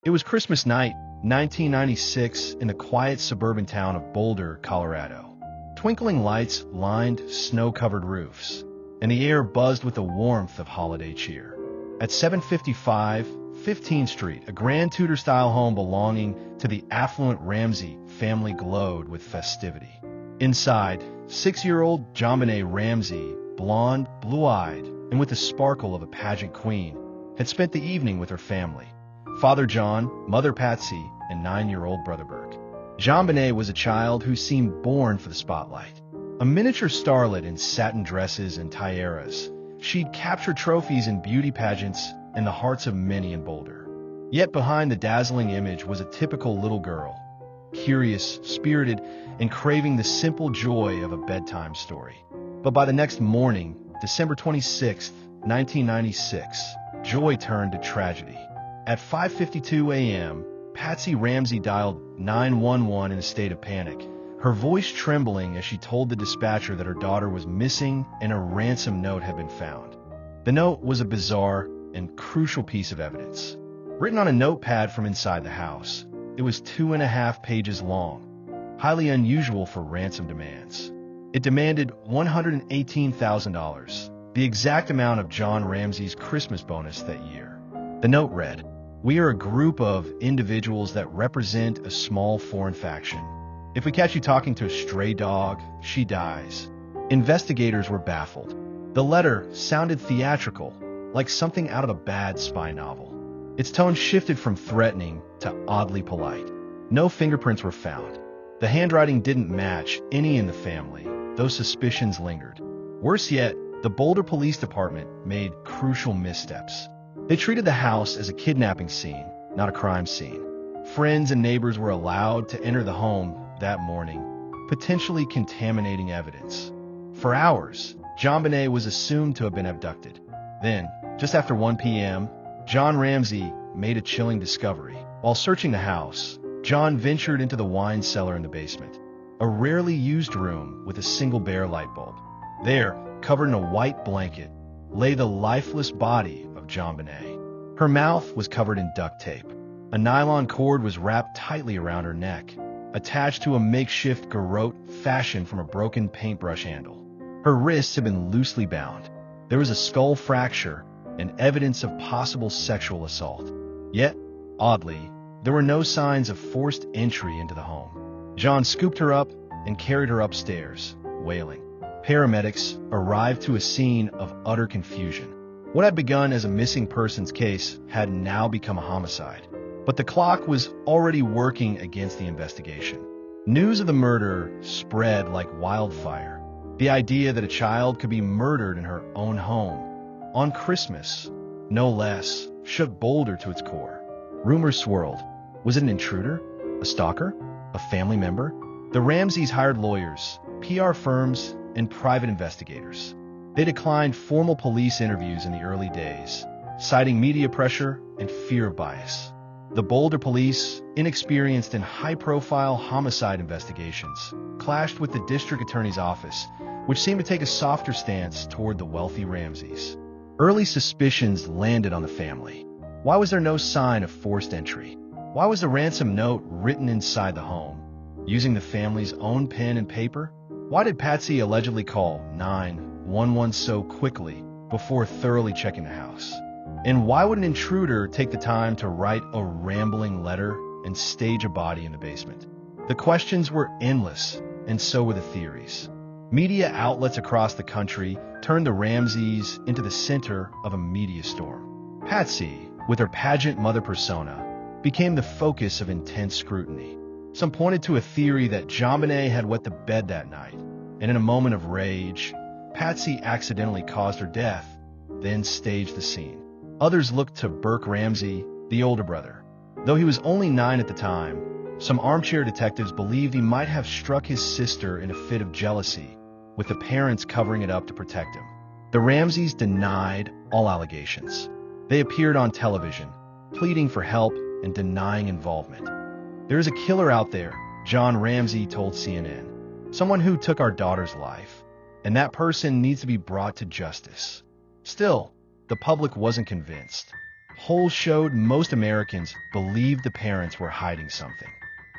It was Christmas night, 1996, in the quiet suburban town of Boulder, Colorado. Twinkling lights lined snow-covered roofs, and the air buzzed with the warmth of holiday cheer. At 755 15th Street, a grand Tudor-style home belonging to the affluent Ramsey family glowed with festivity. Inside, 6-year-old JonBenét Ramsey, blonde, blue-eyed, and with the sparkle of a pageant queen, had spent the evening with her family. Father John, Mother Patsy, and 9-year-old brother Burke. JonBenét was a child who seemed born for the spotlight. A miniature starlet in satin dresses and tiaras, she'd captured trophies in beauty pageants and the hearts of many in Boulder. Yet behind the dazzling image was a typical little girl, curious, spirited, and craving the simple joy of a bedtime story. But by the next morning, December 26, 1996, joy turned to tragedy. At 5:52 a.m., Patsy Ramsey dialed 911 in a state of panic, her voice trembling as she told the dispatcher that her daughter was missing and a ransom note had been found. The note was a bizarre and crucial piece of evidence. Written on a notepad from inside the house, it was 2.5 pages long, highly unusual for ransom demands. It demanded $118,000, the exact amount of John Ramsey's Christmas bonus that year. The note read, "We are a group of individuals that represent a small foreign faction. If we catch you talking to a stray dog, she dies." Investigators were baffled. The letter sounded theatrical, like something out of a bad spy novel. Its tone shifted from threatening to oddly polite. No fingerprints were found. The handwriting didn't match any in the family, though suspicions lingered. Worse yet, the Boulder Police Department made crucial missteps. They treated the house as a kidnapping scene, not a crime scene. Friends and neighbors were allowed to enter the home that morning, potentially contaminating evidence. For hours, JonBenét was assumed to have been abducted. Then, just after 1 p.m., John Ramsey made a chilling discovery. While searching the house, John ventured into the wine cellar in the basement, a rarely used room with a single bare light bulb. There, covered in a white blanket, lay the lifeless body of JonBenét. Her mouth was covered in duct tape. A nylon cord was wrapped tightly around her neck, attached to a makeshift garrote fashioned from a broken paintbrush handle. Her wrists had been loosely bound. There was a skull fracture and evidence of possible sexual assault. Yet, oddly, there were no signs of forced entry into the home. John scooped her up and carried her upstairs, wailing. Paramedics arrived to a scene of utter confusion. What had begun as a missing persons case had now become a homicide. But the clock was already working against the investigation. News of the murder spread like wildfire. The idea that a child could be murdered in her own home, on Christmas, no less, shook Boulder to its core. Rumors swirled. Was it an intruder? A stalker? A family member? The Ramseys hired lawyers, PR firms, and private investigators. They declined formal police interviews in the early days, citing media pressure and fear of bias. The Boulder police, inexperienced in high-profile homicide investigations, clashed with the district attorney's office, which seemed to take a softer stance toward the wealthy Ramseys. Early suspicions landed on the family. Why was there no sign of forced entry? Why was the ransom note written inside the home, using the family's own pen and paper? Why did Patsy allegedly call 911 so quickly before thoroughly checking the house? And why would an intruder take the time to write a rambling letter and stage a body in the basement? The questions were endless, and so were the theories. Media outlets across the country turned the Ramseys into the center of a media storm. Patsy, with her pageant mother persona, became the focus of intense scrutiny. Some pointed to a theory that JonBenét had wet the bed that night, and in a moment of rage, Patsy accidentally caused her death, then staged the scene. Others looked to Burke Ramsey, the older brother. Though he was only 9 at the time, some armchair detectives believed he might have struck his sister in a fit of jealousy, with the parents covering it up to protect him. The Ramseys denied all allegations. They appeared on television, pleading for help and denying involvement. "There is a killer out there," John Ramsey told CNN. "Someone who took our daughter's life, and that person needs to be brought to justice." Still, the public wasn't convinced. Polls showed most Americans believed the parents were hiding something.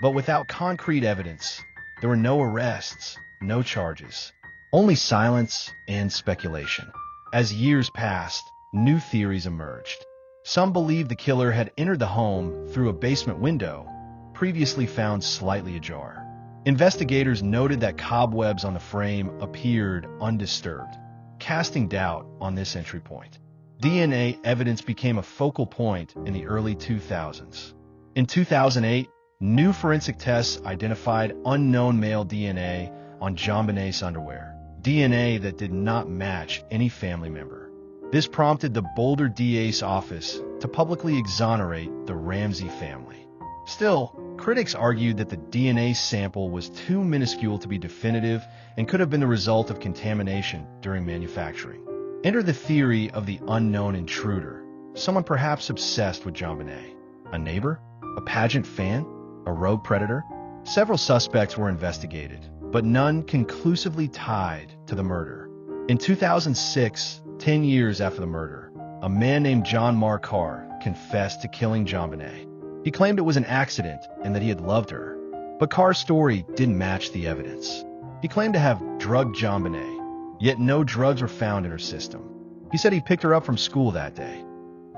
But without concrete evidence, there were no arrests, no charges, only silence and speculation. As years passed, new theories emerged. Some believed the killer had entered the home through a basement window, previously found slightly ajar. Investigators noted that cobwebs on the frame appeared undisturbed, casting doubt on this entry point. DNA evidence became a focal point in the early 2000s. In 2008, new forensic tests identified unknown male DNA on JonBenét's underwear, DNA that did not match any family member. This prompted the Boulder DA's office to publicly exonerate the Ramsey family. Still, critics argued that the DNA sample was too minuscule to be definitive and could have been the result of contamination during manufacturing. Enter the theory of the unknown intruder, someone perhaps obsessed with JonBenét. A neighbor? A pageant fan? A rogue predator? Several suspects were investigated, but none conclusively tied to the murder. In 2006, 10 years after the murder, a man named John Carr confessed to killing JonBenét. He claimed it was an accident and that he had loved her. But Carr's story didn't match the evidence. He claimed to have drugged JonBenét, yet no drugs were found in her system. He said he picked her up from school that day,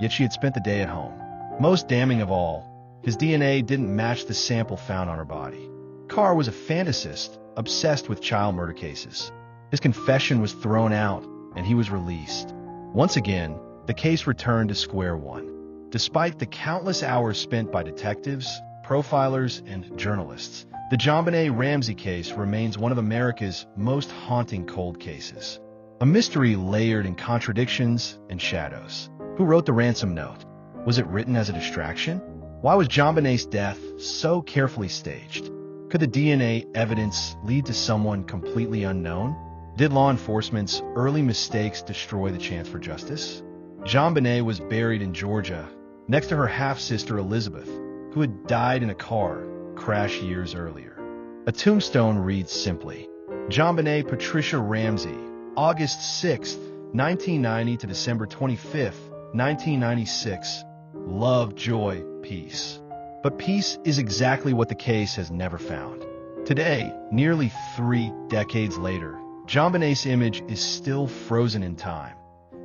yet she had spent the day at home. Most damning of all, his DNA didn't match the sample found on her body. Carr was a fantasist, obsessed with child murder cases. His confession was thrown out, and he was released. Once again, the case returned to square one. Despite the countless hours spent by detectives, profilers, and journalists, the JonBenét Ramsey case remains one of America's most haunting cold cases. A mystery layered in contradictions and shadows. Who wrote the ransom note? Was it written as a distraction? Why was JonBenét's death so carefully staged? Could the DNA evidence lead to someone completely unknown? Did law enforcement's early mistakes destroy the chance for justice? JonBenét was buried in Georgia, next to her half-sister Elizabeth, who had died in a car crash years earlier. A tombstone reads simply, JonBenét Patricia Ramsey, August 6, 1990 to December 25, 1996. Love, joy, peace. But peace is exactly what the case has never found. Today, nearly 3 decades later, JonBenét's image is still frozen in time.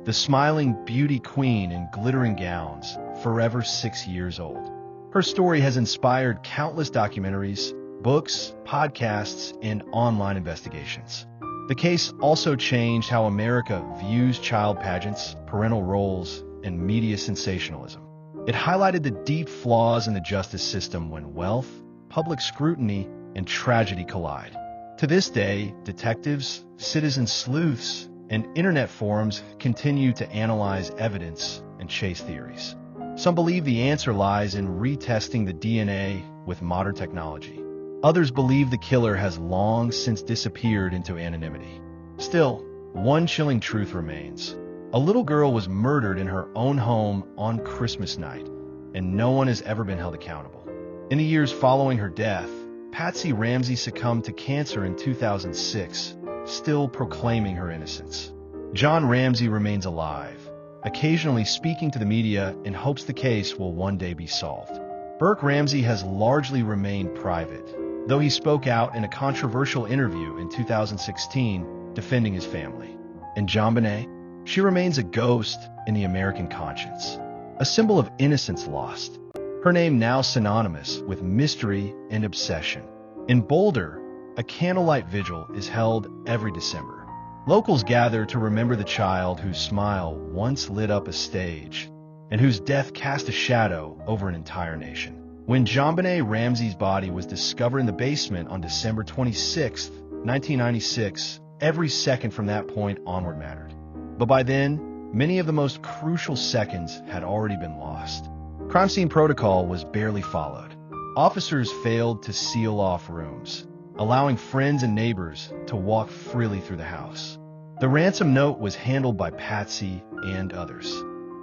The smiling beauty queen in glittering gowns, forever 6 years old. Her story has inspired countless documentaries, books, podcasts, and online investigations. The case also changed how America views child pageants, parental roles, and media sensationalism. It highlighted the deep flaws in the justice system when wealth, public scrutiny, and tragedy collide. To this day, detectives, citizen sleuths, and internet forums continue to analyze evidence and chase theories. Some believe the answer lies in retesting the DNA with modern technology. Others believe the killer has long since disappeared into anonymity. Still, one chilling truth remains. A little girl was murdered in her own home on Christmas night, and no one has ever been held accountable. In the years following her death, Patsy Ramsey succumbed to cancer in 2006, still proclaiming her innocence. John Ramsey remains alive, occasionally speaking to the media in hopes the case will one day be solved. Burke Ramsey has largely remained private, though he spoke out in a controversial interview in 2016 defending his family. And JonBenét? She remains a ghost in the American conscience, a symbol of innocence lost. Her name now synonymous with mystery and obsession. In Boulder, a candlelight vigil is held every December. Locals gather to remember the child whose smile once lit up a stage and whose death cast a shadow over an entire nation. When JonBenét Ramsey's body was discovered in the basement on December 26, 1996, every second from that point onward mattered. But by then, many of the most crucial seconds had already been lost. Crime scene protocol was barely followed. Officers failed to seal off rooms, allowing friends and neighbors to walk freely through the house. The ransom note was handled by Patsy and others.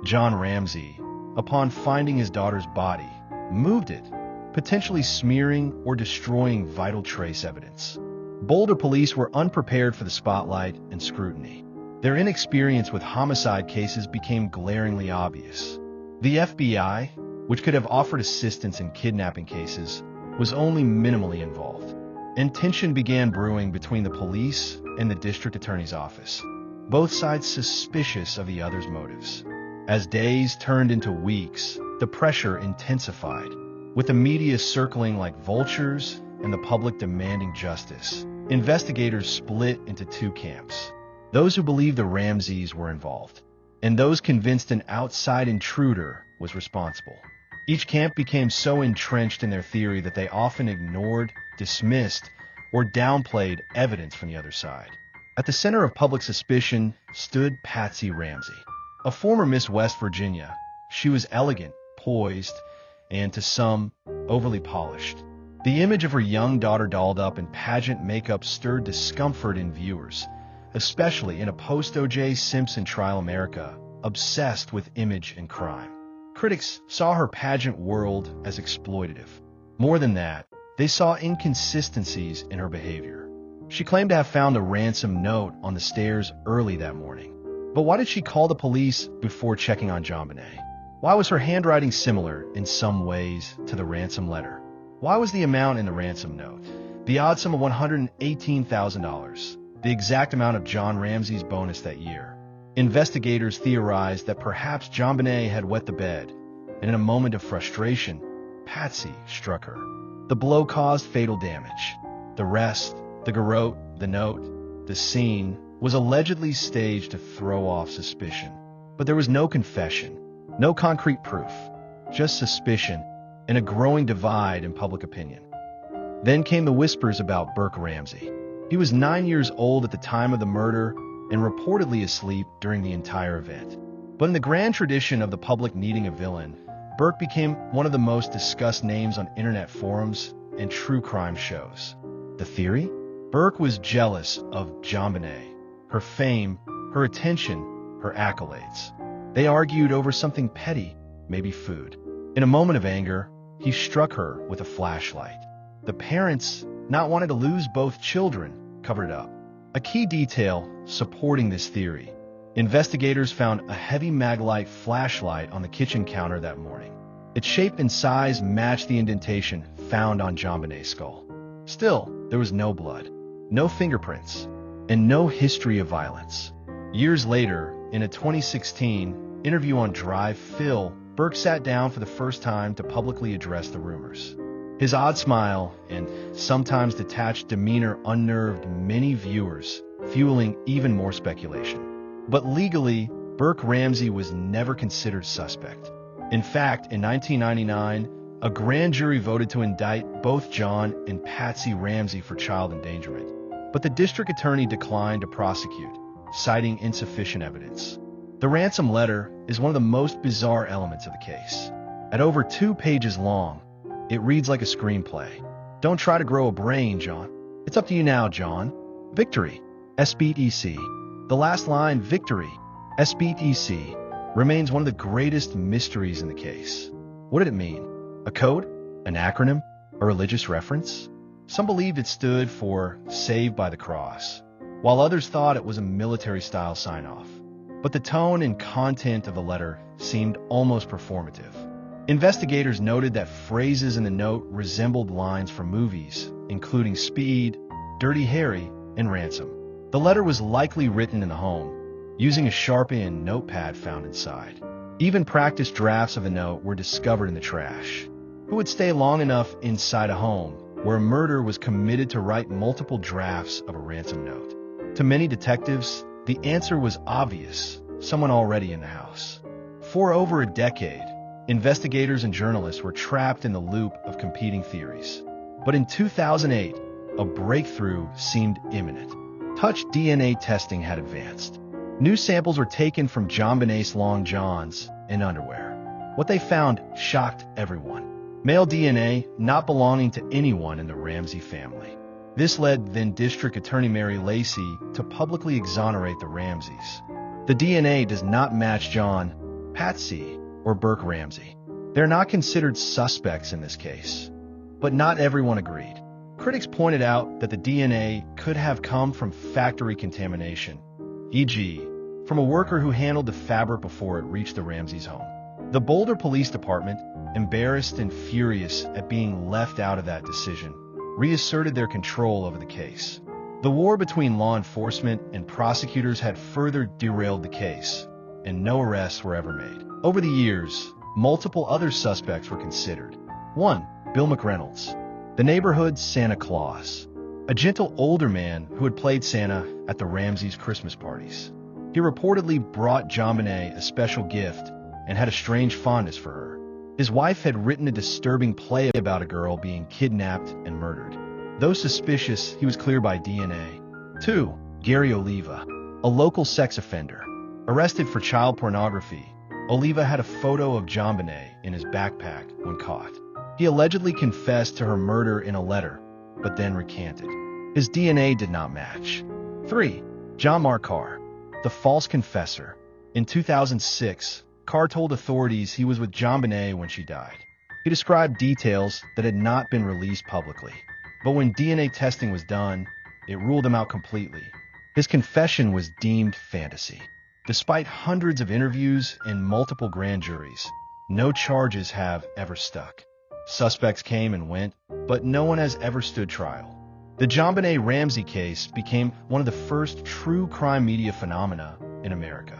John Ramsey, upon finding his daughter's body, moved it, potentially smearing or destroying vital trace evidence. Boulder police were unprepared for the spotlight and scrutiny. Their inexperience with homicide cases became glaringly obvious. The FBI, which could have offered assistance in kidnapping cases, was only minimally involved, and tension began brewing between the police and the district attorney's office, both sides suspicious of the other's motives. As days turned into weeks, the pressure intensified, with the media circling like vultures and the public demanding justice. Investigators split into two camps: those who believed the Ramseys were involved, and those convinced an outside intruder was responsible. Each camp became so entrenched in their theory that they often ignored, dismissed, or downplayed evidence from the other side. At the center of public suspicion stood Patsy Ramsey, a former Miss West Virginia. She was elegant, poised, and to some, overly polished. The image of her young daughter dolled up in pageant makeup stirred discomfort in viewers, especially in a post-O.J. Simpson trial America, obsessed with image and crime. Critics saw her pageant world as exploitative. More than that, they saw inconsistencies in her behavior. She claimed to have found a ransom note on the stairs early that morning. But why did she call the police before checking on JonBenét? Why was her handwriting similar in some ways to the ransom letter? Why was the amount in the ransom note the odd sum of $118,000, the exact amount of John Ramsey's bonus that year? Investigators theorized that perhaps JonBenét had wet the bed, and in a moment of frustration, Patsy struck her. The blow caused fatal damage. The rest, the garrote, the note, the scene, was allegedly staged to throw off suspicion. But there was no confession, no concrete proof, just suspicion and a growing divide in public opinion. Then came the whispers about Burke Ramsey. He was 9 years old at the time of the murder and reportedly asleep during the entire event. But in the grand tradition of the public needing a villain, Burke became one of the most discussed names on internet forums and true crime shows. The theory? Burke was jealous of JonBenét, her fame, her attention, her accolades. They argued over something petty, maybe food. In a moment of anger, he struck her with a flashlight. The parents, not wanting to lose both children, covered it up. A key detail supporting this theory: investigators found a heavy Maglite flashlight on the kitchen counter that morning. Its shape and size matched the indentation found on JonBenét's skull. Still, there was no blood, no fingerprints, and no history of violence. Years later, in a 2016 interview on Drive Phil, Burke sat down for the first time to publicly address the rumors. His odd smile and sometimes detached demeanor unnerved many viewers, fueling even more speculation. But legally, Burke Ramsey was never considered suspect. In fact, in 1999, a grand jury voted to indict both John and Patsy Ramsey for child endangerment. But the district attorney declined to prosecute, citing insufficient evidence. The ransom letter is one of the most bizarre elements of the case. At over 2 pages long, it reads like a screenplay. Don't try to grow a brain, John. It's up to you now, John. Victory. SBTC. The last line, victory. SBTC, remains one of the greatest mysteries in the case. What did it mean? A code? An acronym? A religious reference? Some believed it stood for Saved by the Cross, while others thought it was a military-style sign-off. But the tone and content of the letter seemed almost performative. Investigators noted that phrases in the note resembled lines from movies, including Speed, Dirty Harry, and Ransom. The letter was likely written in the home, using a Sharpie and notepad found inside. Even practice drafts of the note were discovered in the trash. Who would stay long enough inside a home where a murder was committed to write multiple drafts of a ransom note? To many detectives, the answer was obvious: someone already in the house. For over a decade, investigators and journalists were trapped in the loop of competing theories. But in 2008, a breakthrough seemed imminent. Touch DNA testing had advanced. New samples were taken from JonBenét's long johns and underwear. What they found shocked everyone. Male DNA not belonging to anyone in the Ramsey family. This led then District Attorney Mary Lacey to publicly exonerate the Ramseys. The DNA does not match John, Patsy, or Burke Ramsey. They're not considered suspects in this case. But not everyone agreed. Critics pointed out that the DNA could have come from factory contamination, e.g., from a worker who handled the fabric before it reached the Ramseys' home. The Boulder Police Department, embarrassed and furious at being left out of that decision, reasserted their control over the case. The war between law enforcement and prosecutors had further derailed the case, and no arrests were ever made. Over the years, multiple other suspects were considered. 1. Bill McReynolds, the neighborhood Santa Claus, a gentle older man who had played Santa at the Ramseys' Christmas parties. He reportedly brought JonBenét a special gift and had a strange fondness for her. His wife had written a disturbing play about a girl being kidnapped and murdered. Though suspicious, he was cleared by DNA. 2. Gary Oliva, a local sex offender. Arrested for child pornography, Oliva had a photo of JonBenét in his backpack when caught. He allegedly confessed to her murder in a letter, but then recanted. His DNA did not match. 3. John Carr, the false confessor. In 2006, Carr told authorities he was with JonBenét when she died. He described details that had not been released publicly. But when DNA testing was done, it ruled him out completely. His confession was deemed fantasy. Despite hundreds of interviews and multiple grand juries, no charges have ever stuck. Suspects came and went, but no one has ever stood trial. The JonBenét Ramsey case became one of the first true crime media phenomena in America.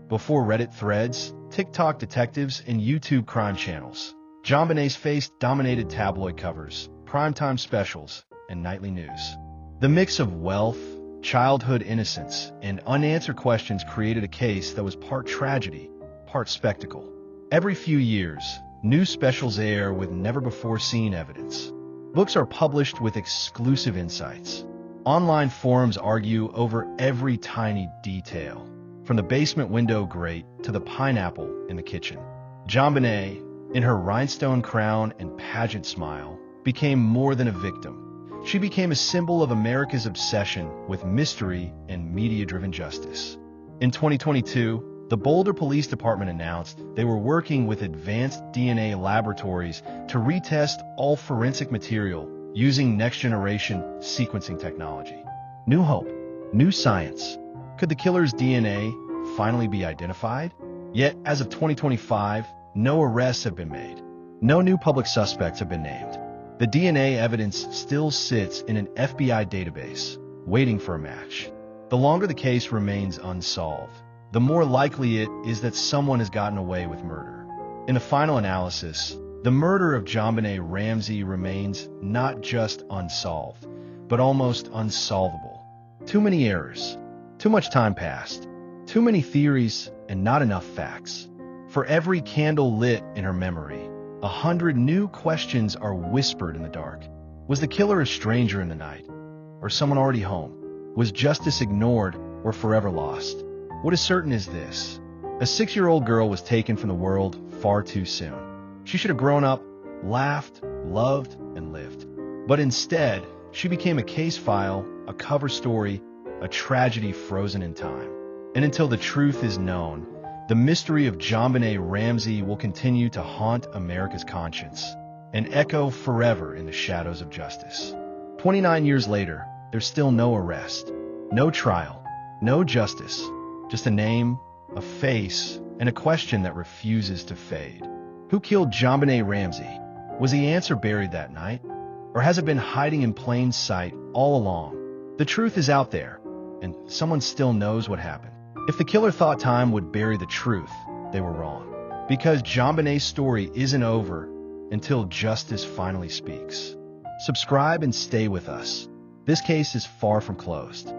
Before Reddit threads, TikTok detectives, and YouTube crime channels, JonBenét's face dominated tabloid covers, primetime specials, and nightly news. The mix of wealth, childhood innocence, and unanswered questions created a case that was part tragedy, part spectacle. Every few years, new specials air with never-before-seen evidence. Books are published with exclusive insights. Online forums argue over every tiny detail, from the basement window grate to the pineapple in the kitchen. JonBenét, in her rhinestone crown and pageant smile, became more than a victim. She became a symbol of America's obsession with mystery and media-driven justice. In 2022, the Boulder Police Department announced they were working with advanced DNA laboratories to retest all forensic material using next-generation sequencing technology. New hope, new science. Could the killer's DNA finally be identified? Yet, as of 2025, no arrests have been made. No new public suspects have been named. The DNA evidence still sits in an FBI database, waiting for a match. The longer the case remains unsolved, the more likely it is that someone has gotten away with murder. In the final analysis, the murder of JonBenét Ramsey remains not just unsolved, but almost unsolvable. Too many errors, too much time passed, too many theories, and not enough facts. For every candle lit in her memory, 100 new questions are whispered in the dark. Was the killer a stranger in the night, or someone already home? Was justice ignored or forever lost? What is certain is this: a 6-year-old girl was taken from the world far too soon. She should have grown up, laughed, loved, and lived. But instead, she became a case file, a cover story, a tragedy frozen in time. And until the truth is known, the mystery of JonBenét Ramsey will continue to haunt America's conscience and echo forever in the shadows of justice. 29 years later, there's still no arrest, no trial, no justice, just a name, a face, and a question that refuses to fade. Who killed JonBenét Ramsey? Was the answer buried that night? Or has it been hiding in plain sight all along? The truth is out there, and someone still knows what happened. If the killer thought time would bury the truth, they were wrong. Because JonBenét's story isn't over until justice finally speaks. Subscribe and stay with us. This case is far from closed.